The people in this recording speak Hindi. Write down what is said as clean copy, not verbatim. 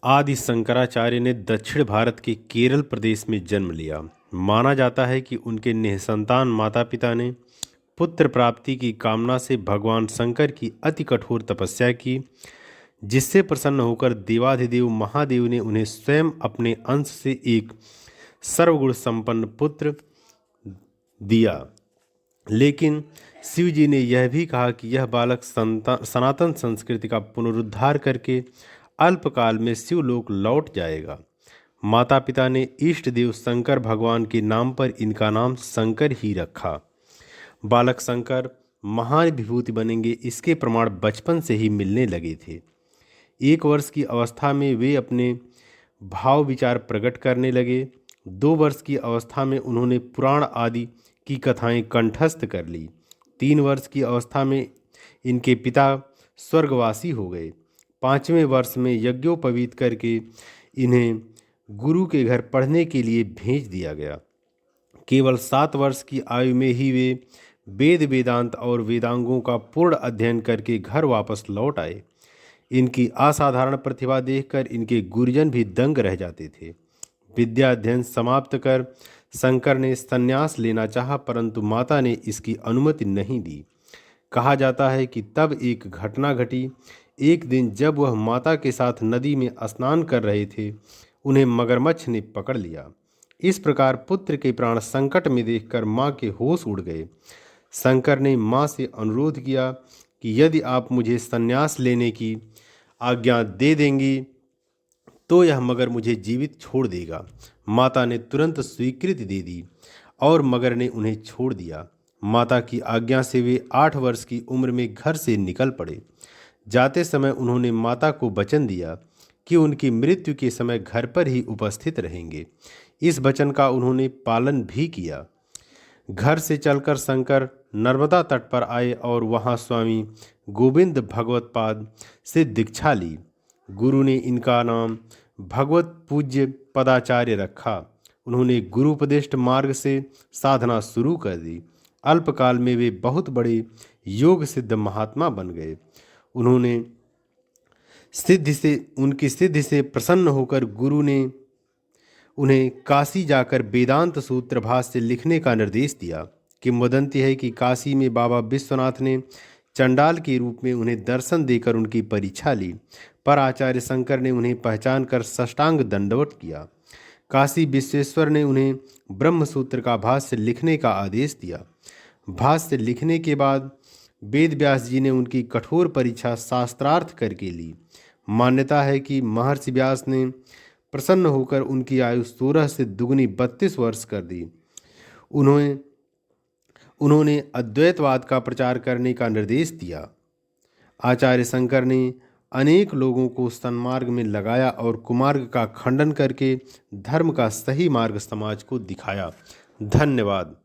आदि शंकराचार्य ने दक्षिण भारत के केरल प्रदेश में जन्म लिया। माना जाता है कि उनके निसंतान माता पिता ने पुत्र प्राप्ति की कामना से भगवान शंकर की अति कठोर तपस्या की, जिससे प्रसन्न होकर देवाधिदेव महादेव ने उन्हें स्वयं अपने अंश से एक सर्वगुण संपन्न पुत्र दिया। लेकिन शिव जी ने यह भी कहा कि यह बालक सनातन संस्कृति का पुनरुद्धार करके अल्पकाल में शिवलोक लौट जाएगा। माता पिता ने इष्ट देव शंकर भगवान के नाम पर इनका नाम शंकर ही रखा। बालक शंकर महान विभूति बनेंगे, इसके प्रमाण बचपन से ही मिलने लगे थे। 1 वर्ष की अवस्था में वे अपने भाव विचार प्रकट करने लगे। 2 वर्ष की अवस्था में उन्होंने पुराण आदि की कथाएं कंठस्थ कर ली। 3 वर्ष की अवस्था में इनके पिता स्वर्गवासी हो गए। 5वें वर्ष में यज्ञोपवीत करके इन्हें गुरु के घर पढ़ने के लिए भेज दिया गया। केवल 7 वर्ष की आयु में ही वे वेद वेदांत और वेदांगों का पूर्ण अध्ययन करके घर वापस लौट आए। इनकी असाधारण प्रतिभा देखकर इनके गुरुजन भी दंग रह जाते थे। विद्या अध्ययन समाप्त कर शंकर ने संन्यास लेना चाहा, परंतु माता ने इसकी अनुमति नहीं दी। कहा जाता है कि तब एक घटना घटी। एक दिन जब वह माता के साथ नदी में स्नान कर रहे थे, उन्हें मगरमच्छ ने पकड़ लिया। इस प्रकार पुत्र के प्राण संकट में देखकर माँ के होश उड़ गए। शंकर ने माँ से अनुरोध किया कि यदि आप मुझे संन्यास लेने की आज्ञा दे देंगी तो यह मगर मुझे जीवित छोड़ देगा। माता ने तुरंत स्वीकृति दे दी और मगर ने उन्हें छोड़ दिया। माता की आज्ञा से वे 8 वर्ष की उम्र में घर से निकल पड़े। जाते समय उन्होंने माता को वचन दिया कि उनकी मृत्यु के समय घर पर ही उपस्थित रहेंगे। इस वचन का उन्होंने पालन भी किया। घर से चलकर शंकर नर्मदा तट पर आए और वहां स्वामी गोविंद भगवत्पाद से दीक्षा ली। गुरु ने इनका नाम भगवत पूज्य पदाचार्य रखा। उन्होंने गुरुपदिष्ट मार्ग से साधना शुरू कर दी। अल्पकाल में वे बहुत बड़े योग सिद्ध महात्मा बन गए। उनकी सिद्धि से प्रसन्न होकर गुरु ने उन्हें काशी जाकर वेदांत सूत्र भाष्य लिखने का निर्देश दिया। किंवदंती है कि काशी में बाबा विश्वनाथ ने चंडाल के रूप में उन्हें दर्शन देकर उनकी परीक्षा ली, पर आचार्य शंकर ने उन्हें पहचान कर साष्टांग दंडवत किया। काशी विश्वेश्वर ने उन्हें ब्रह्मसूत्र का भाष्य लिखने का आदेश दिया। भाष्य लिखने के बाद वेद व्यास जी ने उनकी कठोर परीक्षा शास्त्रार्थ करके ली। मान्यता है कि महर्षि व्यास ने प्रसन्न होकर उनकी आयु 16 से दुगनी 32 वर्ष कर दी। उन्होंने अद्वैतवाद का प्रचार करने का निर्देश दिया। आचार्य शंकर ने अनेक लोगों को सन्मार्ग में लगाया और कुमार्ग का खंडन करके धर्म का सही मार्ग समाज को दिखाया। धन्यवाद।